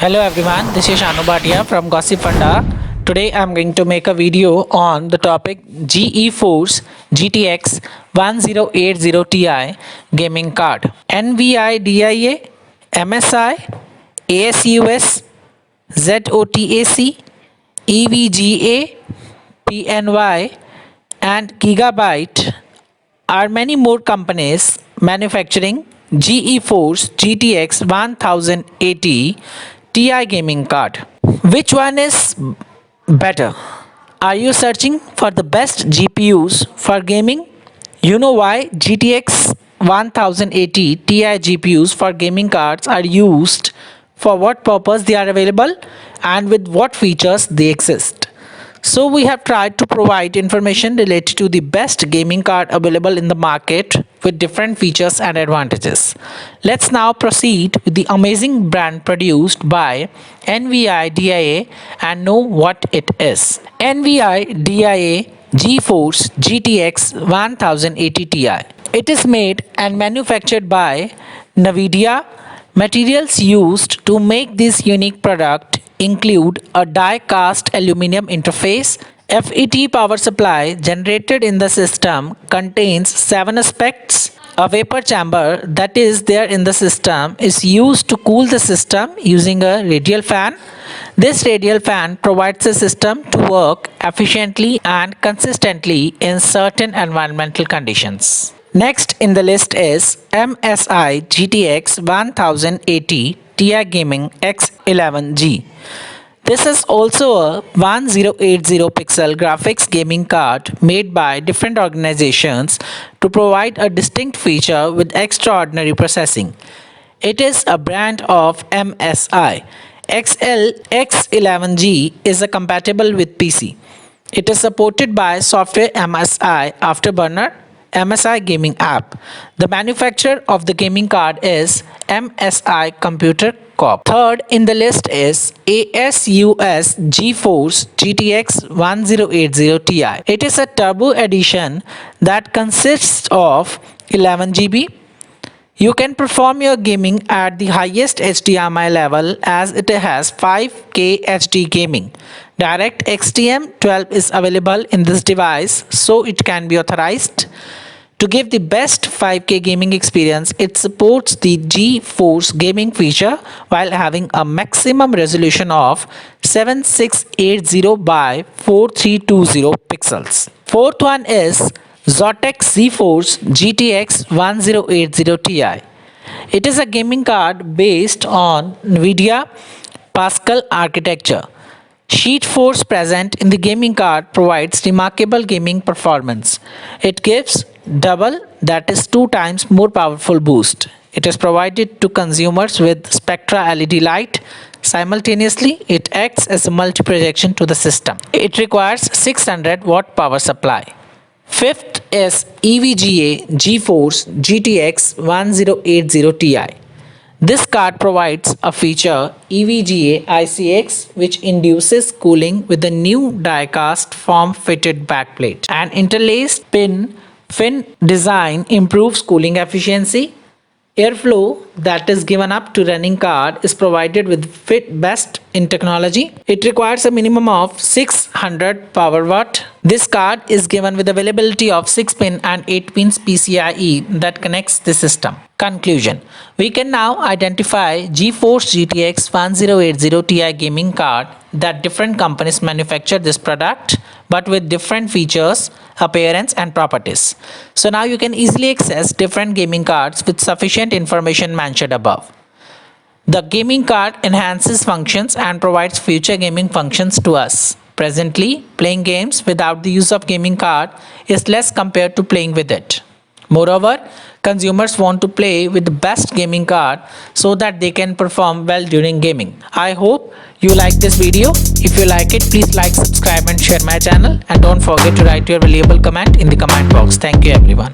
Hello everyone, this is Shanu Bhatia from Gossip Funda. Today I'm going to make a video on the topic GeForce GTX 1080 Ti gaming card. NVIDIA, MSI, ASUS, ZOTAC, EVGA, PNY and Gigabyte are many more companies manufacturing GeForce GTX 1080 Ti gaming card. Which one is better? Are you searching for the best GPUs for gaming? You know why GTX 1080 Ti GPUs for gaming cards are used, for what purpose they are available, and with what features they exist. So we have tried to provide information related to the best gaming card available in the market with different features and advantages. Let's now proceed with the amazing brand produced by NVIDIA and know what it is. NVIDIA GeForce GTX 1080 Ti. It is made and manufactured by NVIDIA. Materials used to make this unique product include a die-cast aluminum interface. FET power supply generated in the system contains 7 aspects. A vapor chamber that is there in the system is used to cool the system using a radial fan. This radial fan provides the system to work efficiently and consistently in certain environmental conditions. Next in the list is MSI GTX 1080 Ti Gaming X11G. This is also a 1080 pixel graphics gaming card made by different organizations to provide a distinct feature with extraordinary processing. It is a brand of MSI. X11G is compatible with PC. It is supported by software MSI Afterburner MSI Gaming App. The manufacturer of the gaming card is MSI Computer Corp. Third in the list is ASUS GeForce GTX 1080 Ti. It is a turbo edition that consists of 11 GB. You can perform your gaming at the highest HDMI level as it has 5K HD gaming. DirectX TM12 is available in this device, so it can be authorized. To give the best 5K gaming experience, it supports the GeForce gaming feature while having a maximum resolution of 7680 by 4320 pixels. Fourth one is Zotac GeForce GTX 1080 Ti. It is a gaming card based on NVIDIA Pascal architecture. Sheet force present in the gaming card provides remarkable gaming performance. It gives double, that is 2 times more powerful boost. It is provided to consumers with Spectra LED light. Simultaneously, it acts as a multi-projection to the system. It requires 600 watt power supply. Fifth is EVGA GeForce GTX 1080 Ti. This card provides a feature EVGA ICX which induces cooling with a new die-cast form-fitted backplate. An interlaced fin design improves cooling efficiency. Airflow that is given up to running card is provided with fit best in technology. It requires a minimum of 600 power watt. This card is given with availability of 6-pin and 8-pin PCIe that connects the system. Conclusion. We can now identify GeForce GTX 1080 Ti gaming card that different companies manufacture this product but with different features, appearance and properties. So now you can easily access different gaming cards with sufficient information mentioned above. The gaming card enhances functions and provides future gaming functions to us. Presently, playing games without the use of gaming card is less compared to playing with it. Moreover, consumers want to play with the best gaming card so that they can perform well during gaming. I hope you like this video. If you like it, please like, subscribe and share my channel, and don't forget to write your valuable comment in the comment box. Thank you everyone.